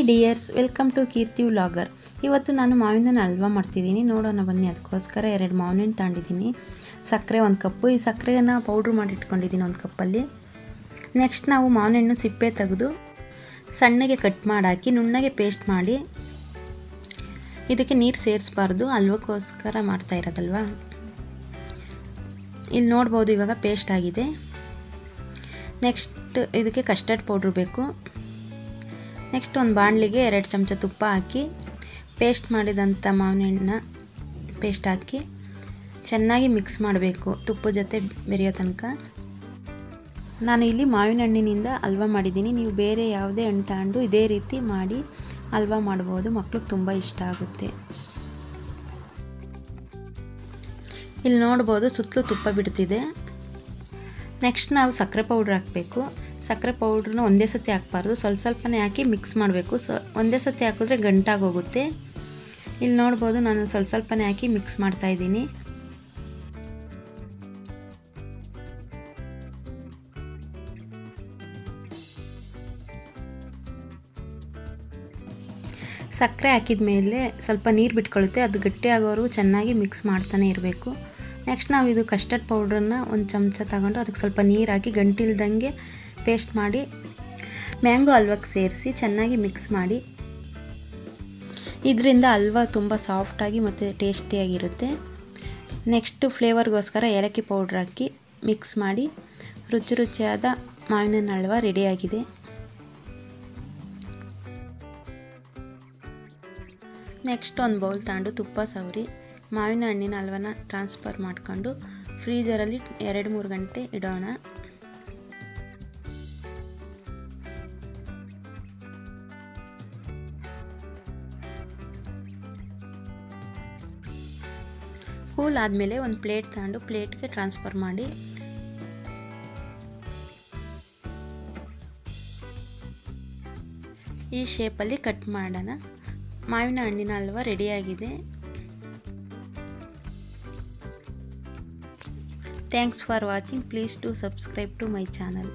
Dears, welcome to Keerthi vlogger. ಇವತ್ತು ನಾನು ಮಾವಿನ ಹಲ್ವಾ ಮಾಡ್ತಿದ್ದೀನಿ. ನೋಡೋಣ ಬನ್ನಿ. ಅದಕ್ಕೋಸ್ಕರ 2 ಮಾವಿನ ಹಣ್ಣು ತಗೊಂಡಿದ್ದೀನಿ, ಸಕ್ಕರೆ 1 ಕಪ್ಪು. ಈ ಸಕ್ಕರೆಯನ್ನು ಪೌಡ್ರ್ ಮಾಡಿ ಇಟ್ಕೊಂಡಿದ್ದೀನಿ 1 ಕಪ್ಪಲ್ಲಿ. ನೆಕ್ಸ್ಟ್ ನಾವು ಮಾವಿನ ಹಣ್ಣು ಸಿಪ್ಪೆ ತೆಗೆದು ಸಣ್ಣಗೆ ಕಟ್ ಮಾಡಾಕಿ ನುಣ್ಣಗೆ ಪೇಸ್ಟ್ ಮಾಡಿ, ಇದಕ್ಕೆ ನೀರು ಸೇರಿಸಬಾರ್ದು, ಹಲ್ವಕ್ಕೋಸ್ಕರ ಮಾಡ್ತಾ ಇರೋದಲ್ವ. ಇಲ್ಲಿ ನೋಡ್ಬೋದು, ಇವಾಗ ಪೇಸ್ಟ್ ಆಗಿದೆ. ನೆಕ್ಸ್ಟ್ ಇದಕ್ಕೆ ಕಸ್ಟರ್ಡ್ ಪೌಡ್ರ್ ಬೇಕು. ನೆಕ್ಸ್ಟ್ ಒಂದು ಬಾಣಲಿಗೆ 2 ಚಮಚ ತುಪ್ಪ ಹಾಕಿ ಪೇಸ್ಟ್ ಮಾಡಿದಂಥ ಮಾವಿನ ಹಣ್ಣನ್ನ ಪೇಸ್ಟ್ ಹಾಕಿ ಚೆನ್ನಾಗಿ ಮಿಕ್ಸ್ ಮಾಡಬೇಕು, ತುಪ್ಪ ಜೊತೆ ಬೆರೆಯೋ ತನಕ. ನಾನು ಇಲ್ಲಿ ಮಾವಿನ ಹಣ್ಣಿನಿಂದ ಹಲ್ವಾ ಮಾಡಿದ್ದೀನಿ. ನೀವು ಬೇರೆ ಯಾವುದೇ ಹಣ್ಣು ತಗೊಂಡು ಇದೇ ರೀತಿ ಮಾಡಿ ಹಲ್ವಾ ಮಾಡ್ಬೋದು, ಮಕ್ಳಿಗೆ ತುಂಬ ಇಷ್ಟ ಆಗುತ್ತೆ. ಇಲ್ಲಿ ನೋಡ್ಬೋದು, ಸುತ್ತಲೂ ತುಪ್ಪ ಬಿಡ್ತಿದೆ. ನೆಕ್ಸ್ಟ್ ನಾವು ಸಕ್ಕರೆ ಪೌಡ್ರ್ ಹಾಕಬೇಕು. ಸಕ್ಕರೆ ಪೌಡ್ರನ್ನ ಒಂದೇ ಸತಿ ಹಾಕಬಾರ್ದು, ಸ್ವಲ್ಪನೇ ಹಾಕಿ ಮಿಕ್ಸ್ ಮಾಡಬೇಕು. ಒಂದೇ ಸತಿ ಹಾಕಿದ್ರೆ ಗಂಟಾಗೋಗುತ್ತೆ. ಇಲ್ಲಿ ನೋಡ್ಬೋದು, ನಾನು ಸ್ವಲ್ಪನೇ ಹಾಕಿ ಮಿಕ್ಸ್ ಮಾಡ್ತಾಯಿದ್ದೀನಿ. ಸಕ್ಕರೆ ಹಾಕಿದ ಮೇಲೆ ಸ್ವಲ್ಪ ನೀರು ಬಿಟ್ಕೊಳ್ಳುತ್ತೆ, ಅದು ಗಟ್ಟಿ ಆಗೋವರೆಗೂ ಚೆನ್ನಾಗಿ ಮಿಕ್ಸ್ ಮಾಡ್ತಾನೆ ಇರಬೇಕು. ನೆಕ್ಸ್ಟ್ ನಾವು ಇದು ಕಸ್ಟರ್ಡ್ ಪೌಡ್ರನ್ನ 1 ಚಮಚ ತಗೊಂಡು ಅದಕ್ಕೆ ಸ್ವಲ್ಪ ನೀರು ಹಾಕಿ ಗಂಟಿಲ್ದಂಗೆ ಪೇಸ್ಟ್ ಮಾಡಿ ಮ್ಯಾಂಗೋ ಹಲ್ವಕ್ಕೆ ಸೇರಿಸಿ ಚೆನ್ನಾಗಿ ಮಿಕ್ಸ್ ಮಾಡಿ. ಇದರಿಂದ ಹಲ್ವಾ ತುಂಬ ಸಾಫ್ಟಾಗಿ ಮತ್ತು ಟೇಸ್ಟಿಯಾಗಿರುತ್ತೆ. ನೆಕ್ಸ್ಟ್ ಫ್ಲೇವರ್ಗೋಸ್ಕರ ಏಲಕ್ಕಿ ಪೌಡ್ರ್ ಹಾಕಿ ಮಿಕ್ಸ್ ಮಾಡಿ ರುಚಿಯಾದ ಮಾವಿನ ಹಲ್ವಾ ರೆಡಿಯಾಗಿದೆ. ನೆಕ್ಸ್ಟ್ ಒಂದು ಬೌಲ್ ತಗೊಂಡು ತುಪ್ಪ ಸವರಿ ಮಾವಿನ ಹಣ್ಣಿನ ಹಲ್ವನ ಟ್ರಾನ್ಸ್ಫರ್ ಮಾಡ್ಕೊಂಡು ಫ್ರೀಜರಲ್ಲಿ 2-3 ಗಂಟೆ ಇಡೋಣ. ಕೂಲ್ ಆದಮೇಲೆ ಒಂದು ಪ್ಲೇಟ್ ತಗೊಂಡು ಪ್ಲೇಟ್ಗೆ ಟ್ರಾನ್ಸ್ಫರ್ ಮಾಡಿ ಈ ಶೇಪಲ್ಲಿ ಕಟ್ ಮಾಡೋಣ. ಮಾವಿನ ಹಣ್ಣಿನ ಹಲ್ವಾ ರೆಡಿಯಾಗಿದೆ. Thanks for watching. Please to subscribe to my channel.